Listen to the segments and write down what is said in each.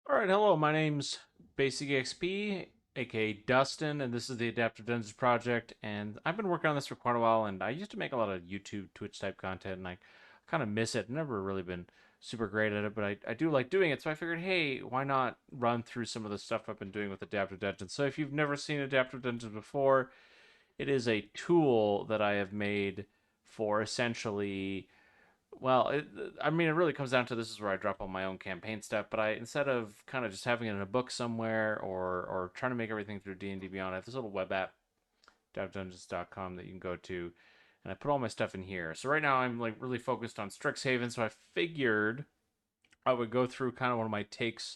All right, hello. My name's Basic XP, aka Dustin, and this is the Adaptive Dungeons Project. And I've been working on this for quite a while. And I used to make a lot of YouTube, Twitch type content, and I kind of miss it. Never really been super great at it, but I do like doing it. So I figured, hey, why not run through some of the stuff I've been doing with Adaptive Dungeons? So if you've never seen Adaptive Dungeons before, it is a tool that I have made for essentially I mean, it really comes down to this is where I drop all my own campaign stuff. But I instead of kind of just having it in a book somewhere or trying to make everything through D&D Beyond, I have this little web app, devdungeons.com, that you can go to, and I put all my stuff in here. So right now I'm like really focused on Strixhaven. So I figured I would go through kind of one of my takes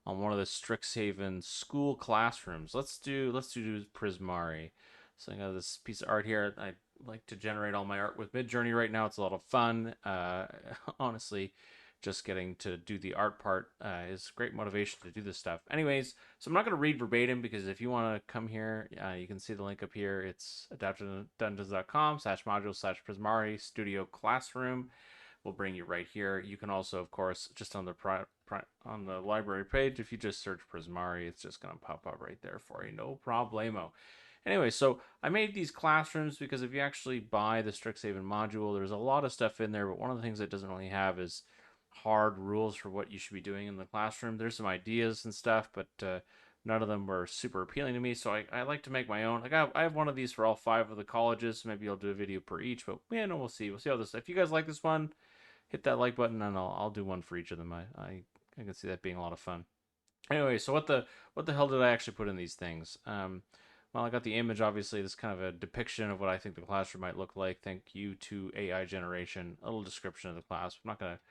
on one of the Strixhaven school classrooms. Let's do Prismari. So I got this piece of art here. I like to generate all my art with Midjourney right now. It's a lot of fun. Honestly, just getting to do the art part is great motivation to do this stuff. Anyways, so I'm not going to read verbatim because if you want to come here, you can see the link up here. It's adaptivedungeons.com/module/Prismari Studio Classroom will bring you right here. You can also, of course, just on the on the library page, if you just search Prismari, it's just going to pop up right there for you. No problemo. Anyway, so I made these classrooms because if you actually buy the Strixhaven module, there's a lot of stuff in there, but one of the things it doesn't really have is hard rules for what you should be doing in the classroom. There's some ideas and stuff, but none of them were super appealing to me, so I like to make my own. Like I have one of these for all 5 of the colleges. So maybe I'll do a video per each, but yeah, no, we'll see. We'll see how this. If you guys like this one, hit that like button, and I'll do one for each of them. I can see that being a lot of fun. Anyway, so what the hell did I actually put in these things? Well, I got the image. Obviously, this kind of a depiction of what I think the classroom might look like. Thank you to AI generation. A little description of the class. I'm not gonna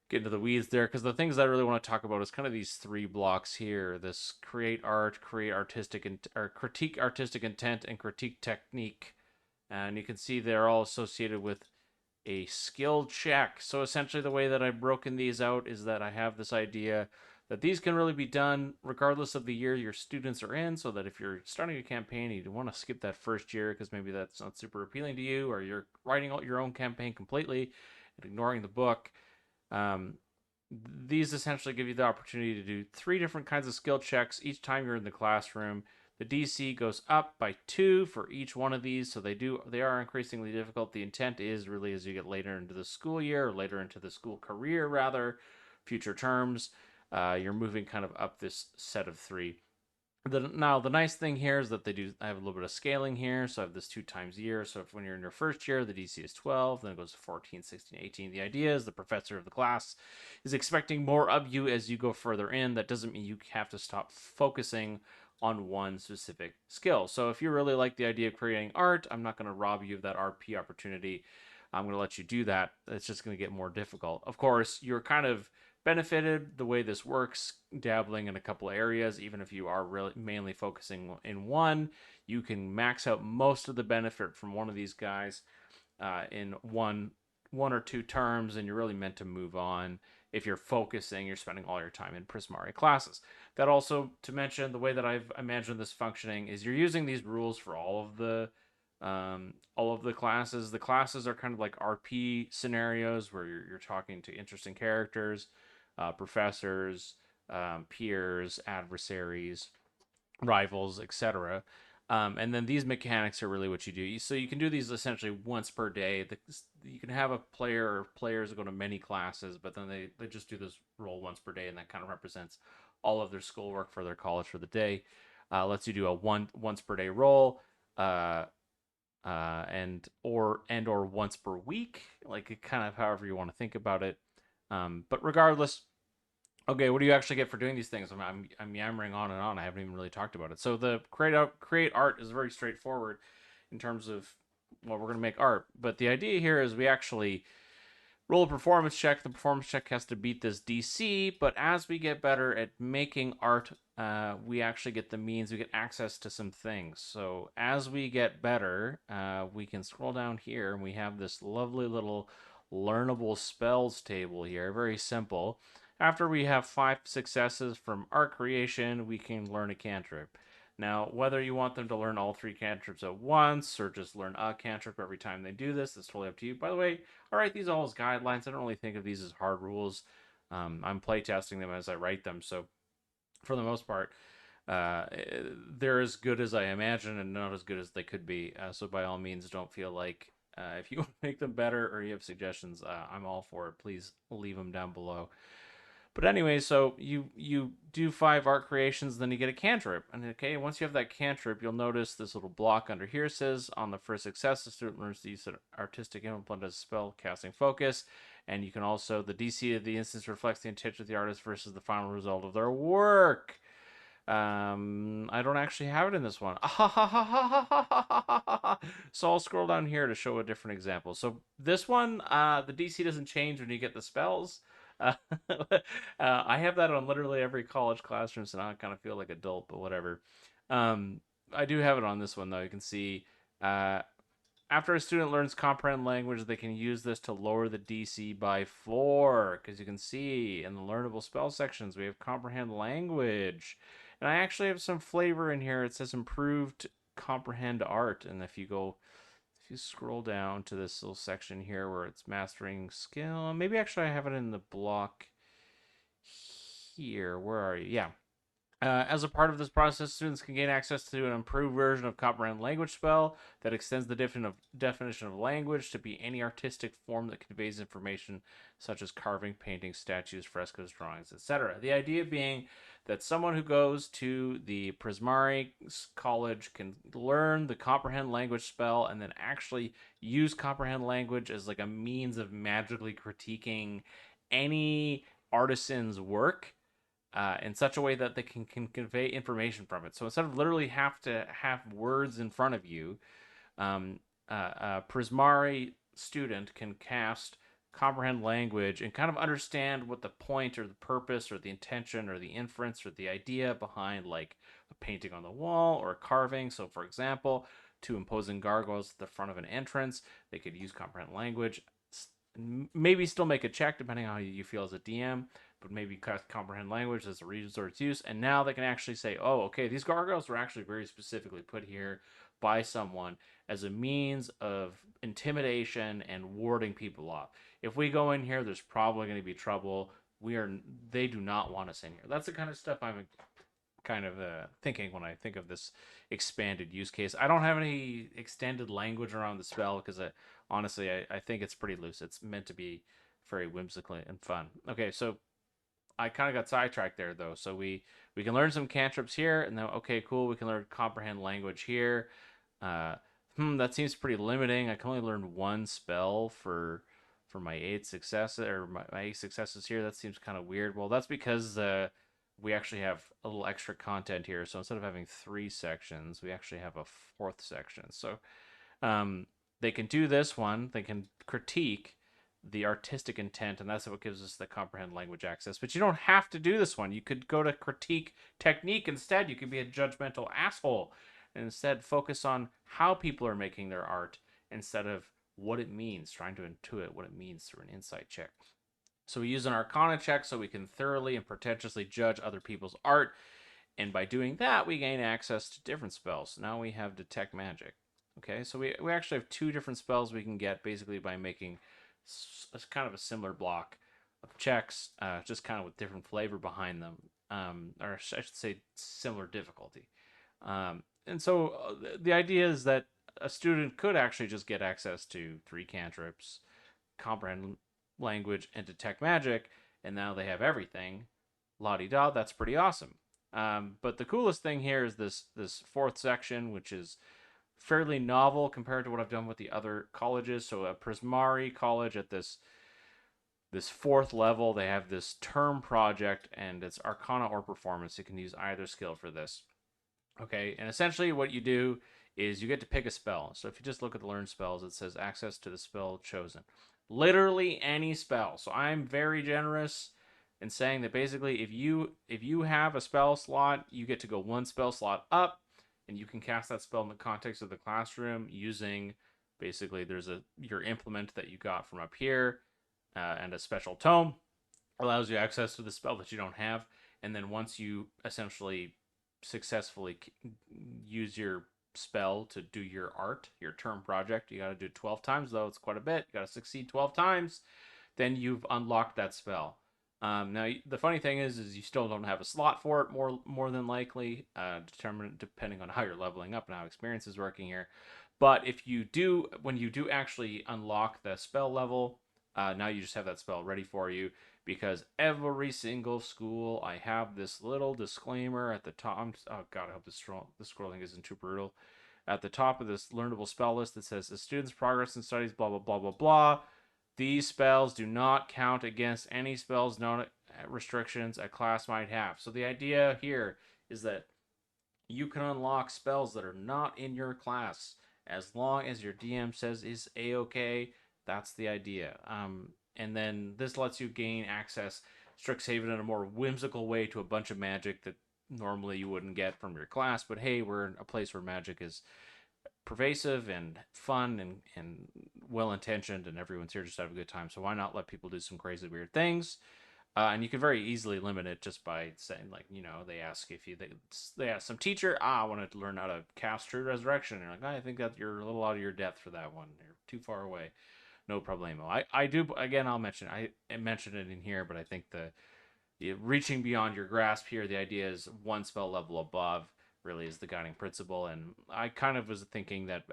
get into the weeds there because the things I really want to talk about is kind of these 3 blocks here: this create art, create artistic, or critique artistic intent, and critique technique. And you can see they're all associated with a skill check. So essentially, the way that I've broken these out is that I have this idea that these can really be done regardless of the year your students are in. So that if you're starting a campaign, you don't want to skip that first year because maybe that's not super appealing to you, or you're writing out your own campaign completely and ignoring the book. Um, these essentially give you the opportunity to do 3 different kinds of skill checks each time you're in the classroom. The DC goes up by 2 for each one of these, so they are increasingly difficult. The intent is really as you get later into the school year, or later into the school career rather, future terms, you're moving kind of up this set of 3. Now the nice thing here is that I have a little bit of scaling here, so I have this 2 times year. So if when you're in your first year, the DC is 12, then it goes to 14, 16, 18. The idea is the professor of the class is expecting more of you as you go further in. That doesn't mean you have to stop focusing on one specific skill. So if you really like the idea of creating art, I'm not going to rob you of that RP opportunity. I'm going to let you do that. It's just going to get more difficult. Of course, you're kind of benefited the way this works, dabbling in a couple areas. Even if you are really mainly focusing in one, you can max out most of the benefit from one of these guys in one or 2 terms, and you're really meant to move on. If you're focusing, you're spending all your time in Prismari classes. That also, to mention, the way that I've imagined this functioning is you're using these rules for all of the classes. The classes are kind of like RP scenarios where you're talking to interesting characters, professors, peers, adversaries, rivals, etc. And then these mechanics are really what you do. So you can do these essentially once per day. You can have a player or players go to many classes, but then they just do this roll once per day, and that kind of represents all of their schoolwork for their college for the day. Lets you do a once per day roll. And or once per week, like kind of however you want to think about it. But regardless, okay, what do you actually get for doing these things? I'm yammering on and on. I haven't even really talked about it. So the create art is very straightforward in terms of well, we're going to make art. But the idea here is we actually roll a performance check. The performance check has to beat this DC, but as we get better at making art, we actually get the means, we get access to some things. So as we get better, we can scroll down here and we have this lovely little learnable spells table here. Very simple. After we have 5 successes from art creation, we can learn a cantrip. Now, whether you want them to learn all 3 cantrips at once or just learn a cantrip every time they do this, it's totally up to you. By the way, all right, these are all as guidelines. I don't really think of these as hard rules. I'm playtesting them as I write them, so for the most part, uh, they're as good as I imagine and not as good as they could be. So by all means, don't feel like if you want to make them better or you have suggestions, I'm all for it. Please leave them down below. But anyway, so you do 5 art creations, then you get a cantrip. And okay, once you have that cantrip, you'll notice this little block under here says on the first success, the student learns to use an artistic implement as spell casting focus. And you can also the DC of the instance reflects the intention of the artist versus the final result of their work. I don't actually have it in this one. So I'll scroll down here to show a different example. So this one, the DC doesn't change when you get the spells. Uh, I have that on literally every college classroom, so now I kind of feel like an adult, but whatever. Um, I do have it on this one though. You can see uh, after a student learns comprehend language, they can use this to lower the DC by 4. Because you can see in the learnable spell sections, we have comprehend language. And I actually have some flavor in here. It says improved comprehend art. And if you scroll down to this little section here where it's mastering skill, maybe actually I have it in the block here. Where are you? Yeah. As a part of this process, students can gain access to an improved version of Comprehend Language spell that extends the definition of language to be any artistic form that conveys information such as carving, painting, statues, frescoes, drawings, etc. The idea being that someone who goes to the Prismari college can learn the Comprehend Language spell and then actually use Comprehend Language as like a means of magically critiquing any artisan's work in such a way that they can convey information from it. So instead of literally have to have words in front of you, a Prismari student can cast comprehend language and kind of understand what the point or the purpose or the intention or the inference or the idea behind like a painting on the wall or a carving. So for example, 2 imposing gargoyles at the front of an entrance, they could use comprehend language, maybe still make a check depending on how you feel as a DM, but maybe comprehend language as a resource use. And now they can actually say, oh, okay, these gargoyles were actually very specifically put here by someone as a means of intimidation and warding people off. If we go in here, there's probably going to be trouble. They do not want us in here. That's the kind of stuff I'm kind of thinking when I think of this expanded use case. I don't have any extended language around the spell because honestly, I think it's pretty loose. It's meant to be very whimsical and fun. Okay, so I kind of got sidetracked there though. So we can learn some cantrips here, and then okay, cool. We can learn comprehend language here. Uh, that seems pretty limiting. I can only learn 1 spell for my 8 successes or my 8 successes here. That seems kind of weird. Well, that's because we actually have a little extra content here. So instead of having 3 sections, we actually have a 4th section. So um, they can do this one. They can critique the artistic intent, and that's what gives us the comprehend language access. But you don't have to do this one. You could go to critique technique instead. You could be a judgmental asshole and instead focus on how people are making their art instead of what it means, trying to intuit what it means through an insight check. So we use an arcana check so we can thoroughly and pretentiously judge other people's art. And by doing that, we gain access to different spells. So now we have detect magic. Okay, so we actually have 2 different spells we can get basically by making kind of a similar block of checks, just kind of with different flavor behind them, or I should say similar difficulty. And so the idea is that a student could actually just get access to 3 cantrips, comprehend language, and detect magic, and now they have everything. La di da, that's pretty awesome. But the coolest thing here is this 4th section, which is fairly novel compared to what I've done with the other colleges. So a Prismari college at this 4th level, they have this term project, and it's Arcana or Performance. You can use either skill for this. Okay, and essentially what you do is you get to pick a spell. So if you just look at the learn spells, it says access to the spell chosen. Literally any spell. So I'm very generous in saying that basically if you have a spell slot, you get to go 1 spell slot up, and you can cast that spell in the context of the classroom using basically there's your implement that you got from up here, and a special tome allows you access to the spell that you don't have. And then once you essentially successfully use your spell to do your art, your term project, you got to do it 12 times though. It's quite a bit. You got to succeed 12 times. Then you've unlocked that spell. Now, the funny thing is you still don't have a slot for it more than likely, determined depending on how you're leveling up and how experience is working here. But if you do, when you do actually unlock the spell level, now you just have that spell ready for you because every single school I have this little disclaimer at the top. Oh God, I hope this scrolling isn't too brutal. At the top of this learnable spell list that says the student's progress in studies, blah blah blah blah blah. These spells do not count against any spells known restrictions a class might have. So the idea here is that you can unlock spells that are not in your class as long as your DM says is a-okay. That's the idea. And then this lets you gain access Strixhaven in a more whimsical way to a bunch of magic that normally you wouldn't get from your class. But hey, we're in a place where magic is pervasive and fun and well intentioned, and everyone's here just to have a good time. So why not let people do some crazy weird things? And you can very easily limit it just by saying, like, they ask if they ask some teacher, I want to learn how to cast True Resurrection. And you're like, I think that you're a little out of your depth for that one. You're too far away. No problemo. I do again. I'll mention I mentioned it in here, but I think reaching beyond your grasp here, the idea is one spell level above really is the guiding principle. And I kind of was thinking that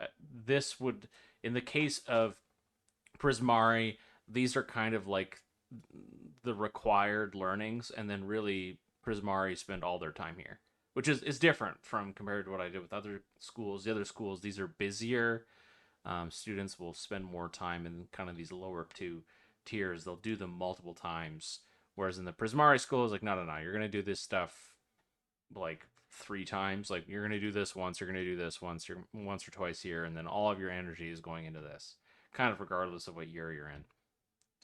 this would, in the case of Prismari, these are kind of like the required learnings, and then really Prismari spend all their time here, which is different from compared to what I did with other schools. The other schools, these are busier. Students will spend more time in kind of these lower two tiers. They'll do them multiple times. Whereas in the Prismari school, is like, no, no, no, you're gonna do this stuff like 3 times. Like, you're gonna do this once, you're gonna do this once, you're once or twice here, and then all of your energy is going into this, kind of regardless of what year you're in.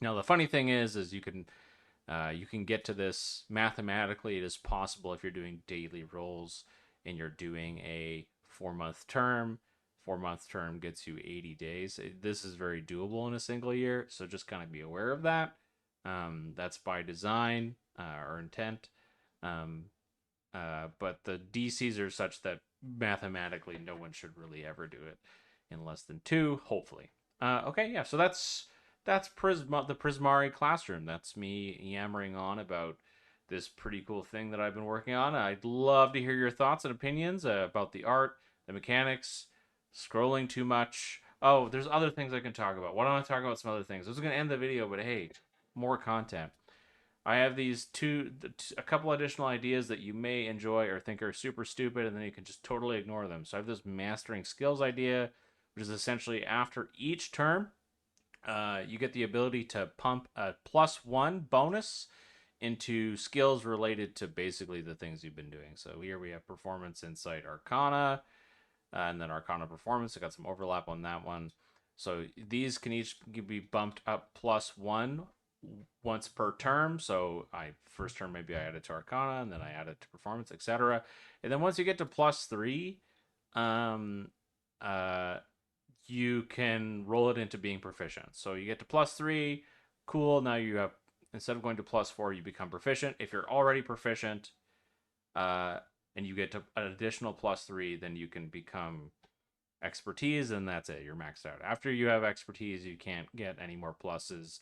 Now, the funny thing is you can get to this mathematically. It is possible if you're doing daily rolls and you're doing a 4-month term. 4-month term gets you 80 days. This is very doable in a single year, so just kind of be aware of that. That's by design or intent. Um, but the DCs are such that mathematically no one should really ever do it in less than 2, hopefully. Okay, yeah, so that's the Prismari classroom. That's me yammering on about this pretty cool thing that I've been working on. I'd love to hear your thoughts and opinions about the art, the mechanics, scrolling too much. Oh, there's other things I can talk about. Why don't I talk about some other things? I was going to end the video, but hey, more content. I have a couple additional ideas that you may enjoy or think are super stupid, and then you can just totally ignore them. So I have this mastering skills idea, which is essentially after each term, you get the ability to pump a +1 bonus into skills related to basically the things you've been doing. So here we have performance, insight, arcana, and then arcana performance. I got some overlap on that one. So these can each be bumped up +1 once per term. So first term maybe I add it to arcana, and then I add it to performance, etc. And then once you get to +3, um, you can roll it into being proficient. So you get to +3, cool. Now you have, instead of going to +4, you become proficient. If you're already proficient, and you get to an additional +3, then you can become expertise, and that's it. You're maxed out. After you have expertise, you can't get any more pluses.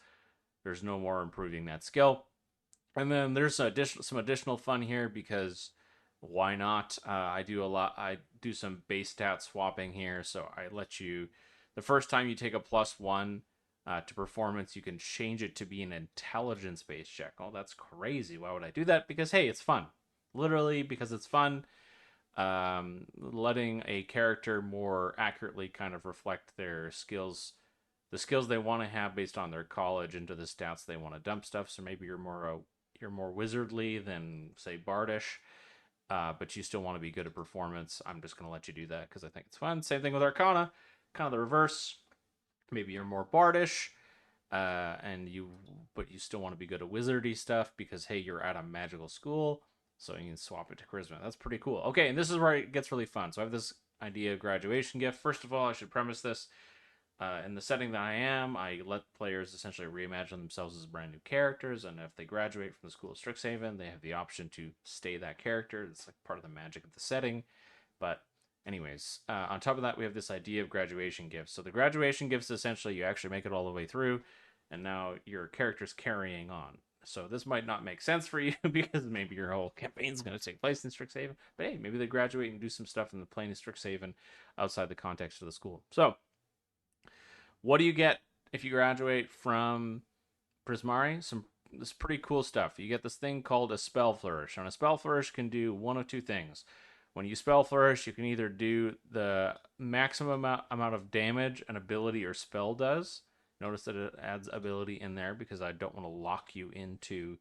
There's no more improving that skill. And then there's some additional fun here because why not? I do some base stat swapping here. So I let you, the first time you take a +1 to performance, you can change it to be an intelligence based check. Oh, that's crazy. Why would I do that? Because hey, it's fun. Literally because it's fun. Letting a character more accurately kind of reflect their skills, the skills they want to have based on their college, into the stats they want to dump stuff. So maybe you're more wizardly than say bardish, but you still want to be good at performance. I'm just going to let you do that because I think it's fun. Same thing with arcana, kind of the reverse. Maybe you're more bardish, but you still want to be good at wizardy stuff because hey, you're at a magical school. So you can swap it to charisma. That's pretty cool. Okay, and this is where it gets really fun. So I have this idea of graduation gift. First of all, I should premise this. In the setting that I am, I let players essentially reimagine themselves as brand new characters, and if they graduate from the school of Strixhaven, they have the option to stay that character. It's like part of the magic of the setting. But anyways, on top of that, we have this idea of graduation gifts. So the graduation gifts, essentially, you actually make it all the way through, and now your character's carrying on. So this might not make sense for you because maybe your whole campaign is going to take place in Strixhaven. But hey, maybe they graduate and do some stuff in the plane of Strixhaven outside the context of the school. So what do you get if you graduate from Prismari? This pretty cool stuff. You get this thing called a spell flourish. And a spell flourish can do one of two things. When you spell flourish, you can either do the maximum amount of damage an ability or spell does. Notice that it adds ability in there because I don't want to lock you into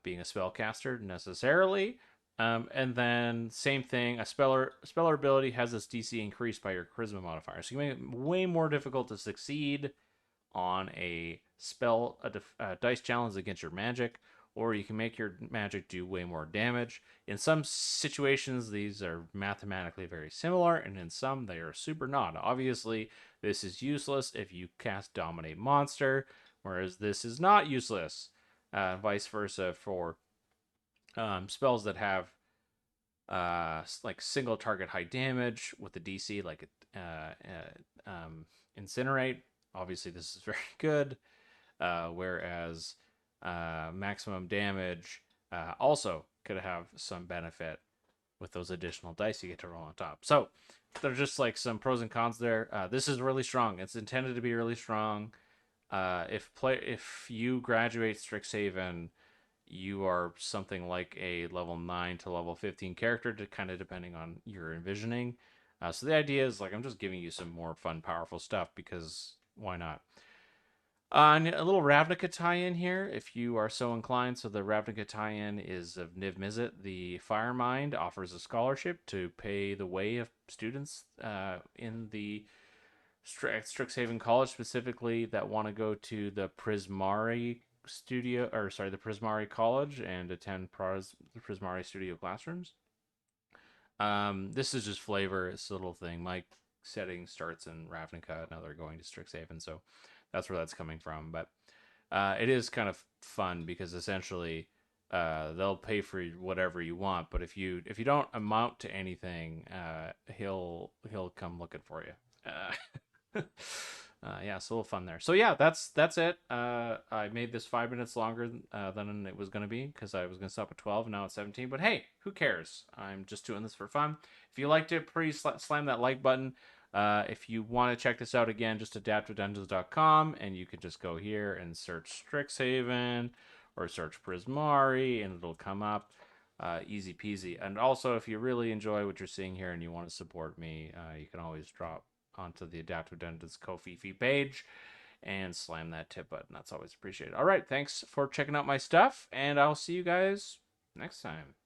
being a spellcaster necessarily. And then same thing, a speller ability has this DC increased by your charisma modifier, so you make it way more difficult to succeed on a dice challenge against your magic, or you can make your magic do way more damage. In some situations, these are mathematically very similar, and in some, they are super not. Obviously, this is useless if you cast Dominate Monster, whereas this is not useless. Vice versa for spells that have like single target high damage with the DC, like Incinerate. Obviously, this is very good. Whereas maximum damage also could have some benefit with those additional dice you get to roll on top. So there's just like some pros and cons there. This is really strong. It's intended to be really strong. If you graduate Strixhaven, you are something like a level 9 to level 15 character, kind of depending on your envisioning. So the idea is like I'm just giving you some more fun, powerful stuff because why not? And a little Ravnica tie-in here, if you are so inclined. So the Ravnica tie-in is of Niv Mizzet. The Firemind offers a scholarship to pay the way of students in the Strixhaven College specifically that want to go to the Prismari the Prismari College and attend the Prismari Studio classrooms. This is just flavor. It's a little thing. My setting starts in Ravnica. Now they're going to Strixhaven, so that's where that's coming from. But it is kind of fun because essentially they'll pay for whatever you want, but if you don't amount to anything, he'll come looking for you. Yeah, it's a little fun there. So yeah, that's it. I made this 5 minutes longer than it was going to be because I was going to stop at 12 and now it's 17. But hey, who cares? I'm just doing this for fun. If you liked it, please slam that like button. If you want to check this out again, just adaptivedungeons.com and you can just go here and search Strixhaven or search Prismari and it'll come up. Easy peasy. And also, if you really enjoy what you're seeing here and you want to support me, you can always drop onto the Adaptive Dungeons Ko-fi page and slam that tip button. That's always appreciated. All right, thanks for checking out my stuff, and I'll see you guys next time.